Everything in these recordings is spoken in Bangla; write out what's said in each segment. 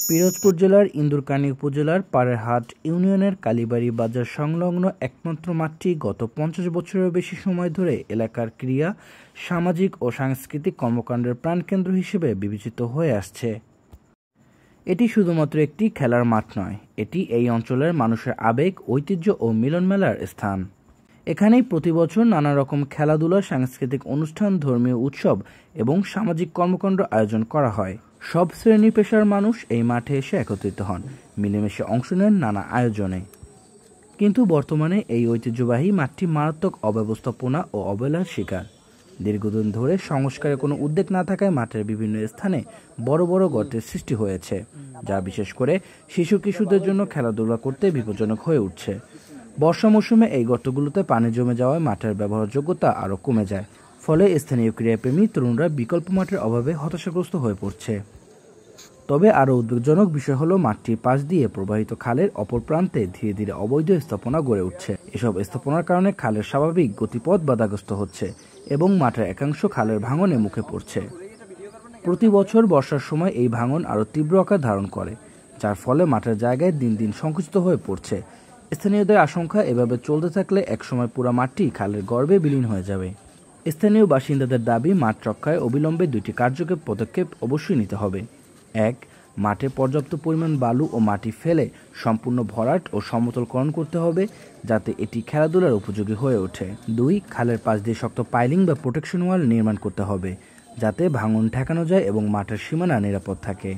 পিরোজপুর জেলার ইন্দুরকানী উপজেলার পাড়েরহাট ইউনিয়নের কালীবাড়ি বাজার সংলগ্ন একমাত্র মাঠটি গত ৫০ বছরেরও বেশি সময় ধরে এলাকার ক্রীড়া, সামাজিক ও সাংস্কৃতিক কর্মকাণ্ডের প্রাণকেন্দ্র হিসেবে বিবেচিত হয়ে আসছে। এটি শুধুমাত্র একটি খেলার মাঠ নয়, এটি এই অঞ্চলের মানুষের আবেগ, ঐতিহ্য ও মিলন মেলার স্থান। এখানেই প্রতিবছর নানা রকম খেলাধুলা, সাংস্কৃতিক অনুষ্ঠান, ধর্মীয় উৎসব এবং সামাজিক কর্মকাণ্ড আয়োজন করা হয়। সব শ্রেণী পেশার মানুষ এই মাঠে এসে একত্রিত হন, মিলেমিশে অংশ নেন নানা আয়োজনে। কিন্তু বর্তমানে এই ঐতিহ্যবাহী মাঠটি মারাত্মক অব্যবস্থাপনা ও অবহেলার শিকার। দীর্ঘদিন ধরে সংস্কারের কোনো উদ্যোগ না থাকায় মাঠের বিভিন্ন স্থানে বড় বড় গর্তের সৃষ্টি হয়েছে, যা বিশেষ করে শিশু কিশোরদের জন্য খেলাধুলা করতে বিপজ্জনক হয়ে উঠছে। বর্ষা মৌসুমে এই গর্তগুলোতে পানি জমে যাওয়ায় মাঠের ব্যবহারযোগ্যতা আরও কমে যায়, ফলে স্থানীয় ক্রীড়াপ্রেমী তরুণরা বিকল্প মাঠের অভাবে হতাশাগ্রস্ত হয়ে পড়ছে। তবে আরও উদ্বেগজনক বিষয় হলো মাঠটির পাশ দিয়ে প্রবাহিত খালের অপর প্রান্তে ধীরে ধীরে অবৈধ স্থাপনা গড়ে উঠছে। এসব স্থাপনার কারণে খালের স্বাভাবিক গতিপথ বাধাগ্রস্ত হচ্ছে এবং মাঠের একাংশ খালের ভাঙনে মুখে পড়ছে। প্রতি বছর বর্ষার সময় এই ভাঙন আরও তীব্র আকার ধারণ করে, যার ফলে মাঠের জায়গায় দিন দিন সংকুচিত হয়ে পড়ছে। স্থানীয়দের আশঙ্কা, এভাবে চলতে থাকলে একসময় পুরো মাঠটি খালের গর্ভে বিলীন হয়ে যাবে। স্থানীয় বাসিন্দাদের দাবি, মাঠ রক্ষায় অবিলম্বে দুটি কার্যকর পদক্ষেপ অবশ্যই নিতে হবে। ১. মাঠে পর্যাপ্ত পরিমাণ বালু ও মাটি ফেলে সম্পূর্ণ ভরাট ও সমতলকরণ করতে হবে, যাতে এটি খেলাধুলার উপযোগী হয়ে ওঠে। ২. খালের পাশ দিয়ে শক্ত পাইলিং বা প্রোটেকশন ওয়াল নির্মাণ করতে হবে, যাতে ভাঙন ঠেকানো যায় এবং মাঠের সীমানা নিরাপদ থাকে।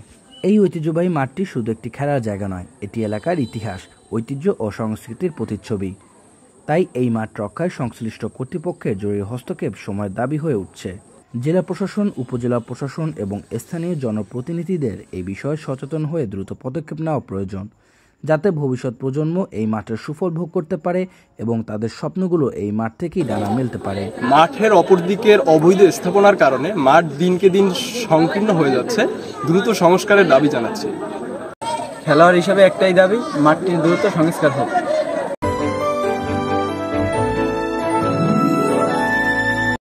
এই ঐতিহ্যবাহী মাঠটি শুধু একটি খেলার জায়গা নয়, এটি এলাকার ইতিহাস, ঐতিহ্য ও সংস্কৃতির প্রতিচ্ছবি। তাই এই মাঠ রক্ষায় সংশ্লিষ্ট কর্তৃপক্ষের জরুরি হস্তক্ষেপ সময়ের দাবি হয়ে উঠছে। জেলা প্রশাসন, উপজেলা প্রশাসন এবং স্থানীয় জনপ্রতিনিধিদের এই বিষয়ে সচেতন হয়ে দ্রুত পদক্ষেপ নেওয়া প্রয়োজন, যাতে ভবিষ্যৎ প্রজন্ম এই মাঠের সুফল ভোগ করতে পারে এবং তাদের স্বপ্নগুলো এই মাঠ থেকেই ডানা মেলতে পারে। মাঠের অপর দিকের অবৈধ স্থাপনার কারণে মাঠ দিনকে দিন সংকীর্ণ হয়ে যাচ্ছে। দ্রুত সংস্কারের দাবি জানাচ্ছি। খেলোয়াড় হিসাবে একটাই দাবি, মাঠটির দ্রুত সংস্কার হোক।